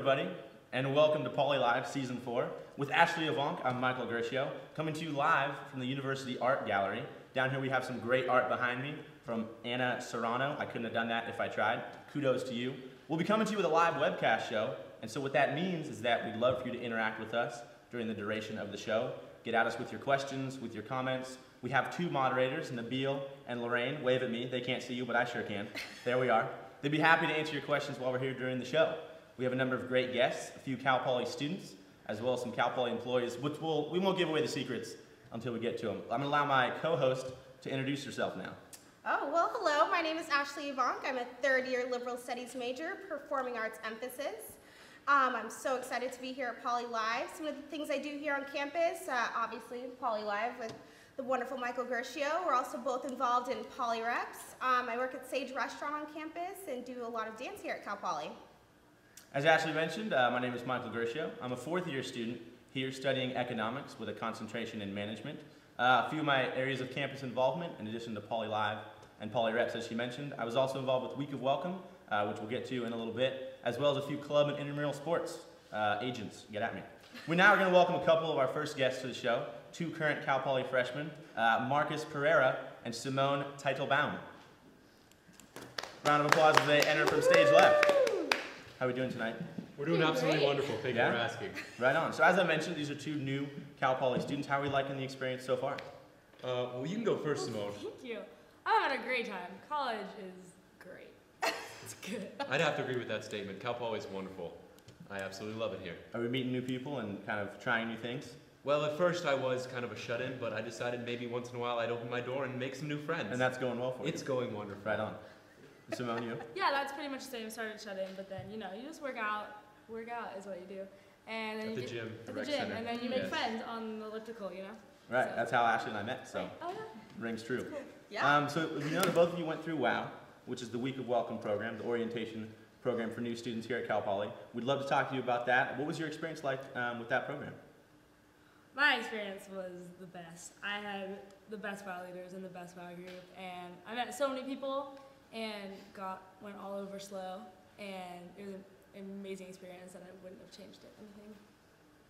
everybody, and welcome to Poly Live Season 4. With Ashlee Evonc, I'm Michael Guercio, coming to you live from the University Art Gallery. Down here we have some great art behind me from Anna Serrano. I couldn't have done that if I tried. Kudos to you. We'll be coming to you with a live webcast show, and so what that means is that we'd love for you to interact with us during the duration of the show. Get at us with your questions, with your comments. We have two moderators, Nabil and Lorraine. Wave at me. They can't see you, but I sure can. There we are. They'd be happy to answer your questions while we're here during the show. We have a number of great guests, a few Cal Poly students, as well as some Cal Poly employees, which we won't give away the secrets until we get to them. I'm going to allow my co-host to introduce herself now. Oh, well, hello. My name is Ashlee Evonc. I'm a third-year liberal studies major, performing arts emphasis. I'm so excited to be here at Poly Live. Some of the things I do here on campus, obviously Poly Live with the wonderful Michael Guercio. We're also both involved in Poly Reps. I work at Sage Restaurant on campus and do a lot of dance here at Cal Poly. As Ashlee mentioned, my name is Michael Guercio. I'm a fourth-year student here studying economics with a concentration in management. A few of my areas of campus involvement, in addition to Poly Live and Poly Reps, as she mentioned, I was also involved with Week of Welcome, which we'll get to in a little bit, as well as a few club and intramural sports agents. Get at me. We now are going to welcome a couple of our first guests to the show, two current Cal Poly freshmen, Marcus Pereira and Simone Tietelbaum. Round of applause as they enter from stage left. How are we doing tonight? We're doing absolutely wonderful. Thank you for asking. Right on. So as I mentioned, these are two new Cal Poly students. How are we liking the experience so far? Well, you can go first, Simone. Thank you. I'm having a great time. College is great. It's good. I'd have to agree with that statement. Cal Poly is wonderful. I absolutely love it here. Are we meeting new people and kind of trying new things? Well, at first I was kind of a shut-in, but I decided maybe once in a while I'd open my door and make some new friends. And that's going well for you? It's going wonderful. Right on. Simone, you? Yeah, that's pretty much the same. Started shut in, but then, you know, you just work out is what you do. And then at the gym, at the gym, and then you make friends on the elliptical, you know? Right, so. That's how Ashlee and I met, so Oh, yeah. Rings true. That's cool. Yeah. So you know that both of you went through WOW, which is the Week of Welcome program, the orientation program for new students here at Cal Poly. We'd love to talk to you about that. What was your experience like with that program? My experience was the best. I had the best WOW leaders and the best WOW group, and I met so many people and went all over slow, and it was an amazing experience, and I wouldn't have changed anything.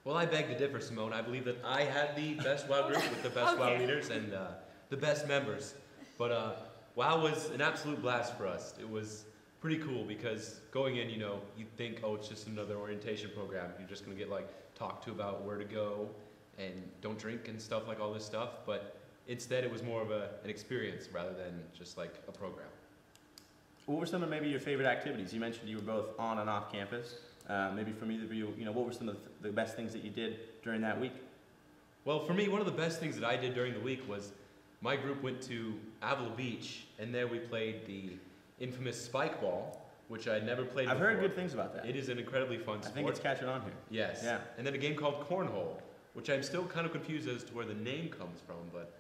Well, I beg to differ, Simone. I believe that I had the best WOW group with the best WOW leaders and the best members. But WOW was an absolute blast for us. It was pretty cool because going in, you know, you'd think, oh, it's just another orientation program. You're just going to get, like, talked to about where to go and don't drink and stuff, like all this stuff. But instead, it was more of an experience rather than just, like, a program. What were some of maybe your favorite activities? You mentioned you were both on and off campus. Maybe from either of you, what were some of the best things that you did during that week? Well, for me, one of the best things that I did during the week was my group went to Avila Beach, and there we played the infamous spike ball, which I had never played before. I've heard good things about that. It is an incredibly fun sport. I think it's catching on here. Yes. Yeah. And then a game called Cornhole, which I'm still kind of confused as to where the name comes from, but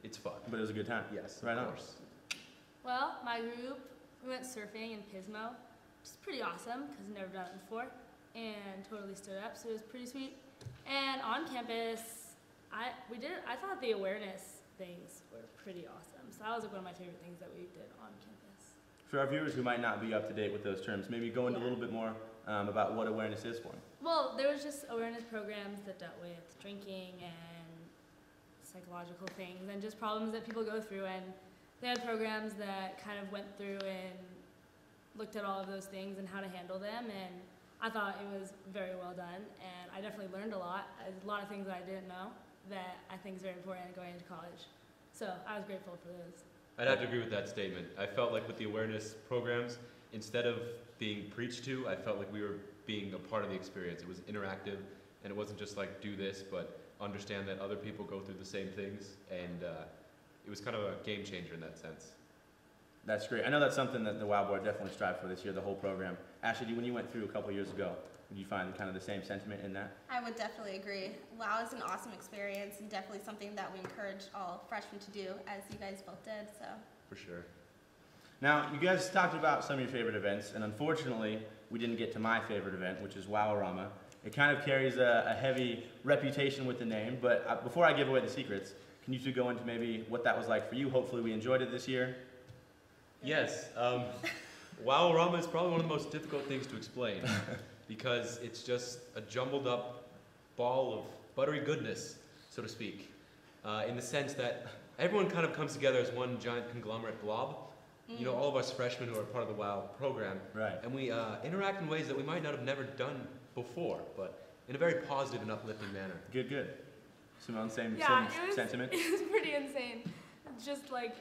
it's fun. But it was a good time. Yes, right of course. Well, my group, we went surfing in Pismo, which is pretty awesome because I've never done it before, and totally stood up, so it was pretty sweet. And on campus, I thought the awareness things were pretty awesome. So that was like one of my favorite things that we did on campus. For our viewers who might not be up to date with those terms, maybe go into a little bit more about what awareness is for them. Well, there was just awareness programs that dealt with drinking and psychological things and just problems that people go through, and they had programs that kind of went through and looked at all of those things and how to handle them, and I thought it was very well done, and I definitely learned a lot of things that I didn't know that I think is very important going into college. So I was grateful for those. I'd have to agree with that statement. I felt like with the awareness programs, instead of being preached to, I felt like we were being a part of the experience. It was interactive, and it wasn't just like do this, but understand that other people go through the same things, and it was kind of a game changer in that sense. That's great. I know that's something that the WOW Board definitely strived for this year, the whole program. Ashlee, when you went through a couple years ago, did you find kind of the same sentiment in that? I would definitely agree. WOW is an awesome experience and definitely something that we encourage all freshmen to do, as you guys both did. So. For sure. Now, you guys talked about some of your favorite events, and unfortunately, we didn't get to my favorite event, which is WOW-A-RAMA. It kind of carries a heavy reputation with the name, but before I give away the secrets, can you two go into maybe what that was like for you? Hopefully we enjoyed it this year. Yes. WOW-A-RAMA is probably one of the most difficult things to explain. because it's just a jumbled up ball of buttery goodness, so to speak, in the sense that everyone kind of comes together as one giant conglomerate blob. You know, all of us freshmen who are part of the WOW program, and we interact in ways that we might not have never done before, but in a very positive and uplifting manner. Good, good. Simone, same sentiment? It was pretty insane. Just like,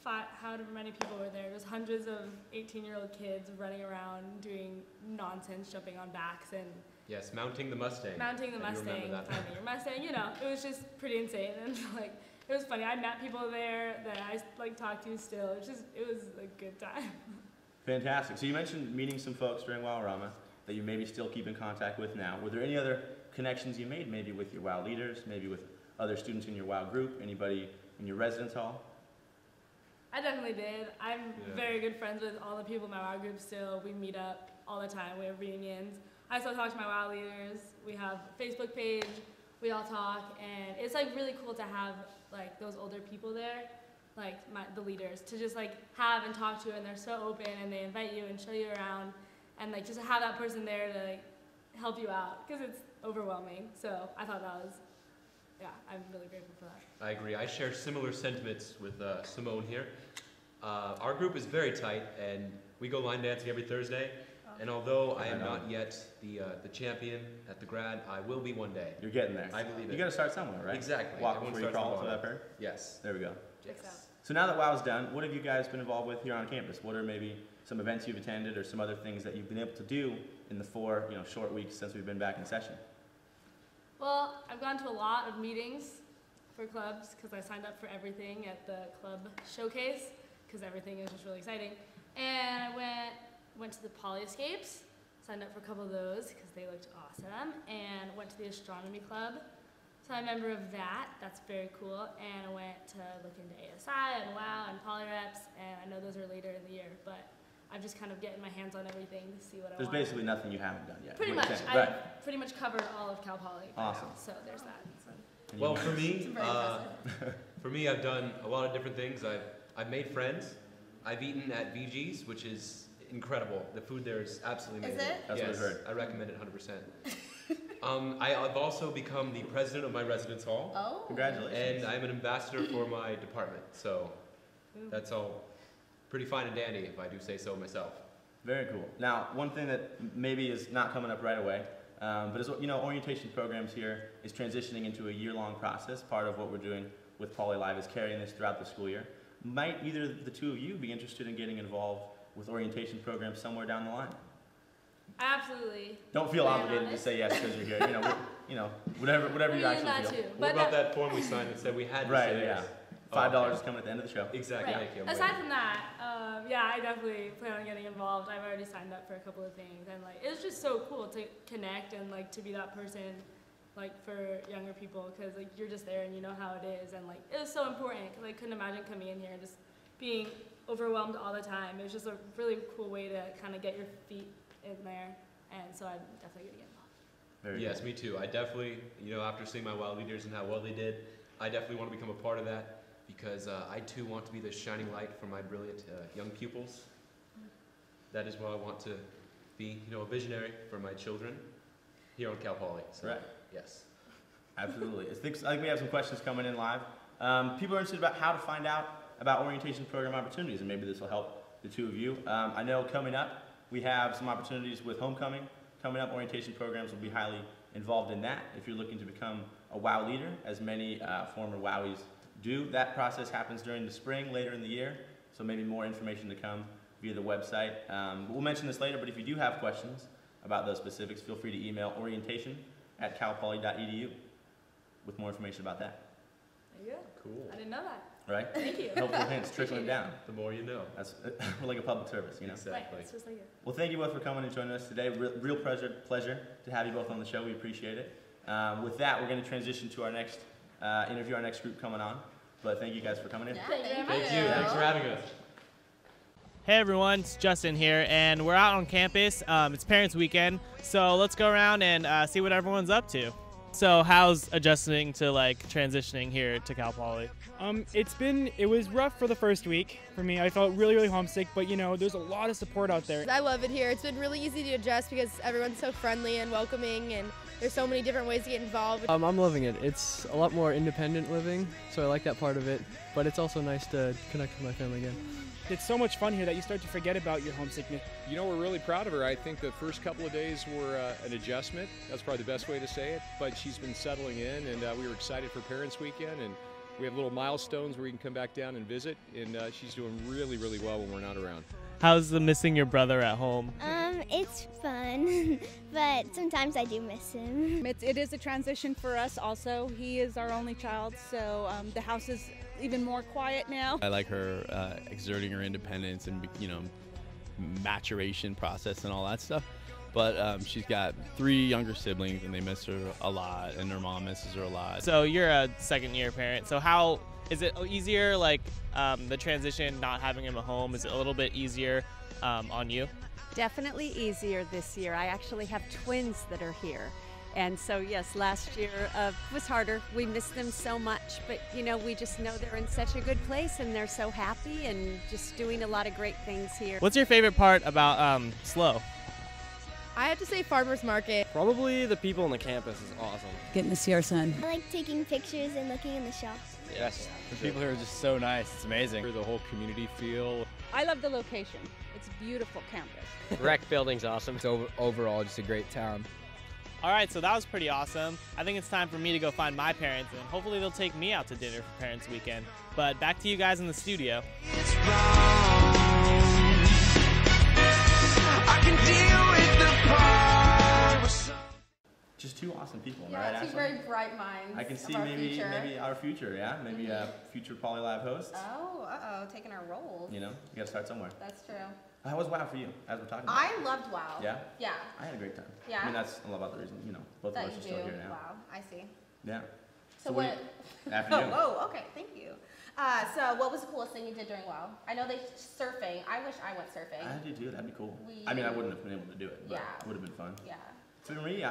however many people were there. It was hundreds of 18-year-old kids running around doing nonsense, jumping on backs and... Yes, mounting the Mustang. Mounting the Mustang, finding your Mustang, you know, it was just pretty insane. And like, it was funny. I met people there that I like talked to still. It was a good time. Fantastic. So you mentioned meeting some folks during WOW-A-RAMA that you maybe still keep in contact with now. Were there any other connections you made, maybe with your WOW leaders, maybe with other students in your WOW group, anybody in your residence hall? I definitely did. I'm very good friends with all the people in my WOW group still. We meet up all the time. We have reunions. I still talk to my WOW leaders. We have a Facebook page. We all talk, and it's like really cool to have like those older people there, like the leaders, to just like have and talk to, and they're so open, and they invite you and show you around, and like just have that person there to like help you out, because it's overwhelming. So I thought that was, I'm really grateful for that. I agree. I share similar sentiments with Simone here. Our group is very tight, and we go line dancing every Thursday. And although I am not yet the champion at the grad, I will be one day. You're getting there. I believe it. You got to start somewhere, right? Exactly. Walk before you crawl, so that bird? Yes. There we go. Yes. So now that WOW's done, what have you guys been involved with here on campus? What are maybe some events you've attended or some other things that you've been able to do in the 4 short weeks since we've been back in session? Well, I've gone to a lot of meetings for clubs because I signed up for everything at the club showcase because everything is just really exciting. And I went to the Polyscapes. Signed up for a couple of those because they looked awesome, and went to the astronomy club. So I'm a member of that. That's very cool. And I went to look into ASI and WOW and Polyreps, and I know those are later in the year, but I'm just kind of getting my hands on everything to see what I want. There's basically nothing you haven't done yet. Pretty much. I've pretty much covered all of Cal Poly. Awesome. So there's that. Well, for me, I've done a lot of different things. I've made friends. I've eaten at VG's, which is incredible. The food there is absolutely amazing. Is it? That's what I've heard. I recommend it 100%. I've also become the president of my residence hall. Oh. Congratulations. And I'm an ambassador for my department. So that's all pretty fine and dandy, if I do say so myself. Very cool. Now, one thing that maybe is not coming up right away, but is, orientation programs here is transitioning into a year-long process. Part of what we're doing with Poly Live is carrying this throughout the school year. Might either of the two of you be interested in getting involved with orientation programs somewhere down the line? Absolutely. Don't feel obligated to say yes because you're here. Whatever you actually feel. What about that form we signed that said we had to say yes? $5 is coming at the end of the show. Exactly. Right. Thank you. Aside from that, I definitely plan on getting involved. I've already signed up for a couple of things, and like it's just so cool to connect and like to be that person, like for younger people, because like you're just there and you know how it is, and like it was so important because I couldn't imagine coming in here and just being overwhelmed all the time. It was just a really cool way to kind of get your feet in there, and so I'm definitely gonna get involved. Yes, me too. I definitely, after seeing my WOW leaders and how well they did, I definitely want to become a part of that because I too want to be the shining light for my brilliant young pupils. That is why I want to be, a visionary for my children here on Cal Poly. So, right. Yes. Absolutely. I think we have some questions coming in live. People are interested about how to find out about orientation program opportunities, and maybe this will help the two of you. I know coming up, we have some opportunities with homecoming. Coming up, orientation programs will be highly involved in that. If you're looking to become a WOW leader, as many former WOWies do, that process happens during the spring, later in the year, so maybe more information to come via the website. We'll mention this later, but if you do have questions about those specifics, feel free to email orientation@calpoly.edu with more information about that. There you go. Cool. I didn't know that. Right? Thank you. Helpful hints trickling down. The more you know. That's we're like a public service, Exactly. Right, it's just like it. Well, thank you both for coming and joining us today. Real pleasure to have you both on the show. We appreciate it. With that, we're going to transition to our next interview, our next group coming on. But thank you guys for coming in. Yeah, Thank you very much. Thank you. Thanks for having us. Hey everyone, it's Justin here, and we're out on campus. It's Parents Weekend, so let's go around and see what everyone's up to. So how's adjusting to like transitioning here to Cal Poly? It was rough for the first week for me. I felt really homesick, but you know, there's a lot of support out there. I love it here. It's been really easy to adjust because everyone's so friendly and welcoming, and there's so many different ways to get involved. I'm loving it. It's a lot more independent living, so I like that part of it, but it's also nice to connect with my family again. It's so much fun here that you start to forget about your homesickness. You know, we're really proud of her. I think the first couple of days were an adjustment. That's probably the best way to say it. But she's been settling in, and we were excited for Parents Weekend. And we have little milestones where we can come back down and visit. And she's doing really well when we're not around. How's the missing your brother at home? It's fun, but sometimes I do miss him. It is a transition for us also. He is our only child, so the house is even more quiet now. I like her exerting her independence and, you know, maturation process and all that stuff. But she's got 3 younger siblings and they miss her a lot, and her mom misses her a lot. So you're a second-year parent. So how is it easier, like the transition, not having him at home? Is it a little bit easier on you? Definitely easier this year. I actually have twins that are here. And so, yes, last year was harder. We miss them so much, but you know, we just know they're in such a good place and they're so happy and just doing a lot of great things here. What's your favorite part about SLO? I have to say farmers market. Probably the people on the campus is awesome. Getting to see our son. I like taking pictures and looking in the shops. Yes, the people here are just so nice. It's amazing. The whole community feel. I love the location. It's a beautiful campus. Rec building's awesome. It's overall just a great town. All right, so that was pretty awesome. I think it's time for me to go find my parents, and hopefully they'll take me out to dinner for Parents Weekend. But back to you guys in the studio. Just 2 awesome people, Yeah, right, 2 Ashley? very bright minds. I can see of our maybe future. our future, yeah? Maybe future Poly Live hosts. Oh, taking our roles. You know, you gotta start somewhere. That's true. How was WOW for you, as we're talking about? I loved WOW. Yeah? Yeah. I had a great time. Yeah? I mean, that's a lot about the reason, you know, both That of us you are still do. here now. Wow, I see. Yeah. So what what? After you. Oh, okay, thank you. So what was the coolest thing you did during WOW? I know they surfing. I wish I went surfing. I did too, that'd be cool. I mean, I wouldn't have been able to do it, but Yeah. it would have been fun. Yeah. For me,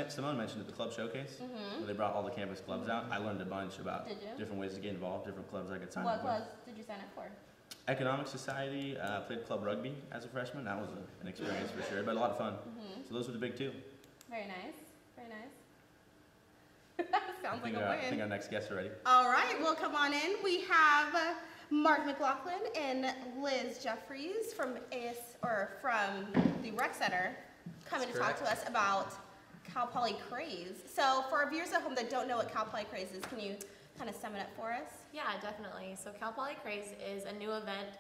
Simone mentioned at the club showcase, where they brought all the campus clubs out. I learned a bunch about Did you? different ways to get involved, different clubs I could sign What up with. clubs did you sign up for? Economic Society, played club rugby as a freshman. That was an experience for sure, but a lot of fun. So those were the big 2. Very nice. Very nice. Sounds like a I think win. our next guests are ready. All right, well, come on in. We have Mark McLaughlin and Liz Jeffries from from the Rec Center coming to talk to us about Cal Poly Craze. So for our viewers at home that don't know what Cal Poly Craze is, can you kind of sum it up for us? Yeah, definitely. So Cal Poly Craze is a new event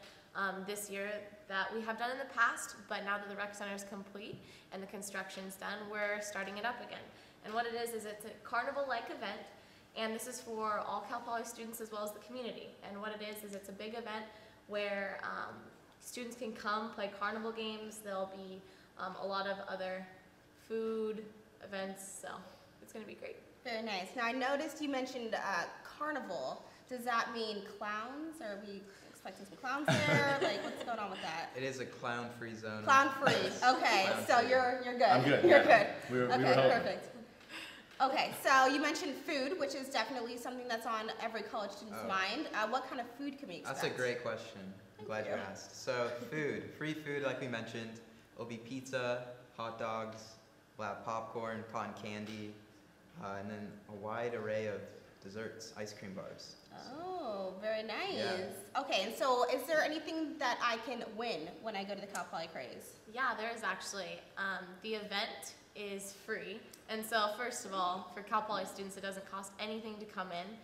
this year that we have done in the past, but now that the rec center is complete and the construction's done, we're starting it up again. And what it is it's a carnival-like event, and this is for all Cal Poly students as well as the community. And what it is it's a big event where students can come play carnival games. There'll be a lot of other food events, so it's going to be great. Very nice. Now I noticed you mentioned carnival. Does that mean clowns? Or are we expecting some clowns there? Like, what's going on with that? It is a clown-free zone. Clown-free. Okay, so you're good. I'm good. You're Yeah. good. We were Okay, hoping. perfect. Okay, so you mentioned food, which is definitely something that's on every college student's mind. What kind of food can we expect? That's a great question. I'm glad you asked. So food, free food like we mentioned. It'll be pizza, hot dogs, we'll have popcorn, cotton candy, and then a wide array of desserts, ice cream bars. Oh, very nice. Yeah. Okay, and so is there anything that I can win when I go to the Cal Poly Craze? Yeah, there is actually. The event is free. And so first of all, for Cal Poly students, it doesn't cost anything to come in.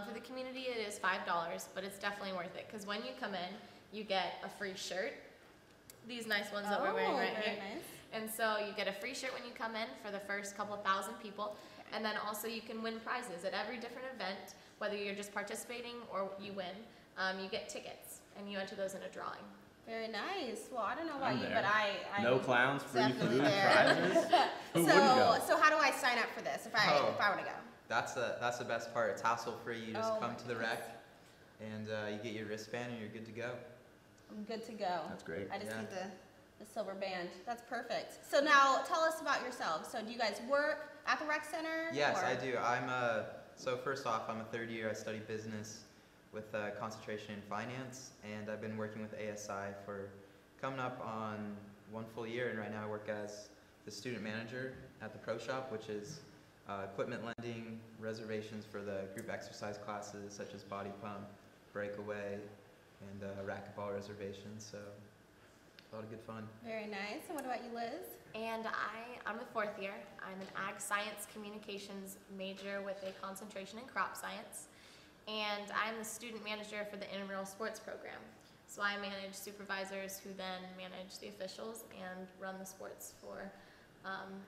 For the community, it is $5, but it's definitely worth it because when you come in, you get a free shirt. These nice ones that we're wearing right very here. Nice. And so you get a free shirt when you come in for the first couple of thousand people. And then also you can win prizes at every different event, whether you're just participating or you win. You get tickets and you enter those in a drawing. Very nice. Well, I don't know about I'm you, there. but I No clowns, free definitely food, there. prizes. Who wouldn't go? So how do I sign up for this if I were to go? That's the best part. It's hassle-free. You just come my to the rec, and you get your wristband, and you're good to go. I'm good to go. That's great. I just Yeah. need to The silver band. That's perfect. So now tell us about yourselves. So do you guys work at the rec center? Yes, or? I do. So first off, I'm a third year. I study business with a concentration in finance, and I've been working with ASI for coming up on 1 full year, and right now I work as the student manager at the Pro Shop, which is equipment lending, reservations for the group exercise classes such as body pump, breakaway, and racquetball reservations. So a lot of good fun. Very nice. And what about you, Liz? And I'm the 4th year. I'm an ag science communications major with a concentration in crop science. And I'm the student manager for the intramural sports program. So I manage supervisors who then manage the officials and run the sports for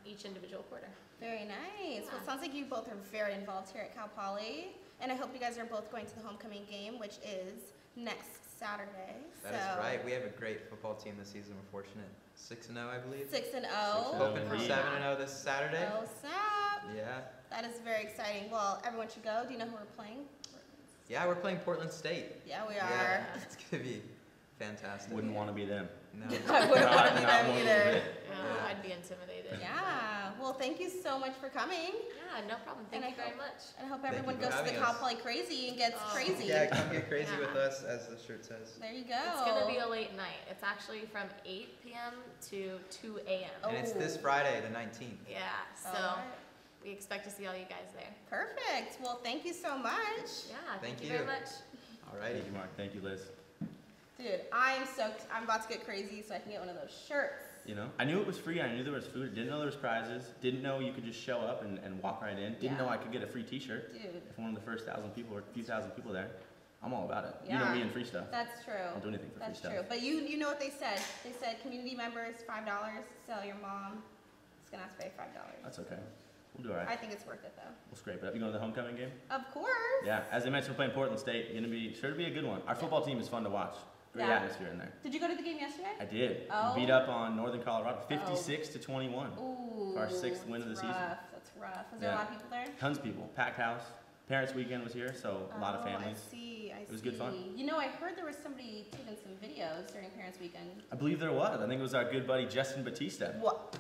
each individual quarter. Very nice. Well, it Yeah. sounds like you both are very involved here at Cal Poly. And I hope you guys are both going to the homecoming game, which is next Saturday. That is right. We have a great football team this season. We're fortunate. 6-0, I believe. 6-0. Hoping for 7-0 this Saturday. Oh, snap. Yeah. That is very exciting. Well, everyone should go. Do you know who we're playing? Yeah, we're playing Portland State. Yeah, we Yeah, are. it's gonna be fantastic. Wouldn't want to be them. No. I wouldn't want to be them either. Yeah, I'd be intimidated. Yeah. Well, thank you so much for coming. Yeah, no problem. Thank you very much. And I hope Thank everyone you for goes to the having Cal us. Poly Crazy and gets crazy. Yeah, come get crazy Yeah. with us, as the shirt says. There you go. It's going to be a late night. It's actually from 8 p.m. to 2 a.m. And it's this Friday, the 19th. Yeah, so Alright. we expect to see all you guys there. Perfect. Well, thank you so much. Yeah, Thank you you. very much. Alrighty. Thank you, Mark. Thank you, Liz. Dude, I'm stoked. I'm about to get crazy so I can get one of those shirts. You know, I knew it was free. I knew there was food. Didn't know there was prizes. Didn't know you could just show up and walk right in. Didn't know I could get a free T-shirt. Dude. If one of the first 1,000 people or a few thousand people there, I'm all about it. Yeah. You know me and free stuff. That's true. I'll do anything for That's free true. stuff. But you know what they said? They said community members $5. Sell your mom. It's gonna have to pay $5. That's okay. We'll do all I right. think it's worth it though. We'll scrape it up. You going to the homecoming game? Of course. Yeah. As I mentioned, we're playing Portland State. Gonna be sure to be a good one. Our football team is fun to watch. Great Yeah. atmosphere in there. Did you go to the game yesterday? I did. Oh. We beat up on Northern Colorado, 56-21. Ooh. For our 6th win of the that's season. rough. That's rough. Was there a Yeah. lot of people there? Tons of people. Packed house. Parents' weekend was here, so a lot of families. I see. It was good fun. You know, I heard there was somebody taking some videos during Parents' Weekend. I believe there was. I think it was our good buddy Justin Batista. What?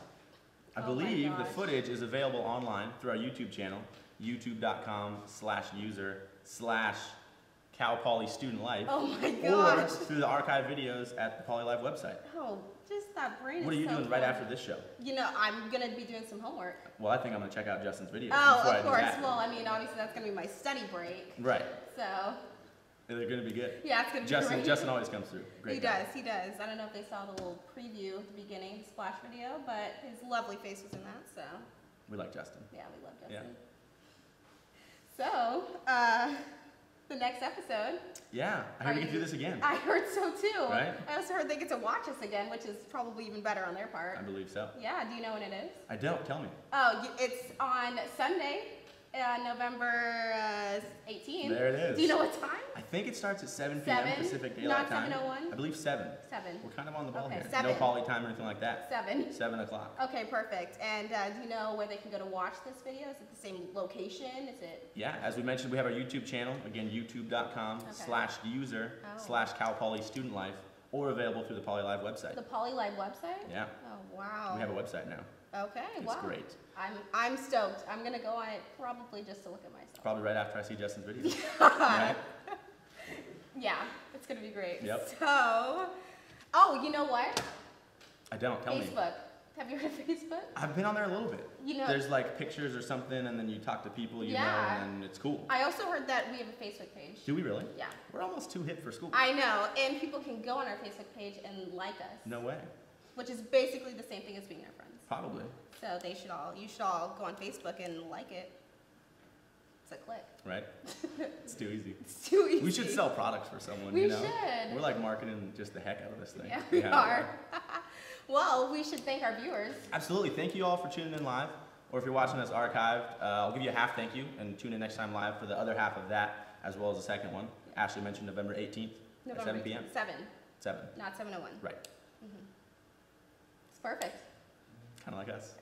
I Oh my believe the gosh. footage is available online through our YouTube channel, youtube.com/user/Cal Poly Student Life. Oh my Or gosh. through the archive videos at the Poly Live website. Oh, just that brain What are is you so doing right fun. after this show? You know, I'm gonna be doing some homework. Well, I think I'm gonna check out Justin's video. Oh, before I of do course. that. Well, I mean, obviously that's gonna be my study break. Right. So, They're gonna be good. yeah, it's gonna be great. Justin always comes through. Great He guy. does, he does. I don't know if they saw the little preview at the beginning, the splash video, but his lovely face was in that, so We like Justin. yeah, we love Yeah. Justin. So, the next episode. Yeah, I heard we can do this again. I heard so too. Right? I also heard they get to watch us again, which is probably even better on their part. I believe so. Yeah, do you know when it is? I don't. Tell me. Oh, it's on Sunday, November 18th. There it is. Do you know what time? I think it starts at 7 p.m. 7? Pacific Daylight Not Time. 7:01? I believe 7. 7. We're kind of on the ball Okay, here. 7. No poly time or anything like that. 7. 7 o'clock. Okay, perfect. And do you know where they can go to watch this video? Is it the same location? Is it? Yeah, as we mentioned, we have our YouTube channel. Again, youtube.com/user/Cal Poly Student Life, or available through the Poly Live website. The Poly Live website? Yeah. Oh, wow. We have a website now. Okay, It's wow. great. I'm stoked. I'm going to go on it probably just to look at myself. Probably right after I see Justin's video. Right? Yeah, it's going to be great. Yep. So, you know what? I don't. Tell me. Facebook. Have you heard of Facebook? I've been on there a little bit. You know- There's like pictures or something, and then you talk to people you Yeah. know, and it's cool. I also heard that we have a Facebook page. Do we really? Yeah. We're almost too hip for school. I know, and people can go on our Facebook page and like us, No way. which is basically the same thing as being our friends. Probably. So you should all go on Facebook and like it. It's a click. Right? It's too easy. It's too easy. We should sell products for someone, We you know? should. We're like marketing just the heck out of this thing. Yeah, we have are. Well, we should thank our viewers. Absolutely. Thank you all for tuning in live, or if you're watching this archived, I'll give you a half thank you, and tune in next time live for the other half of that, as well as the second one. Ashley mentioned November 18th at 7 p.m. 7, 7. not 7:01. Right. It's perfect. Kind of like us.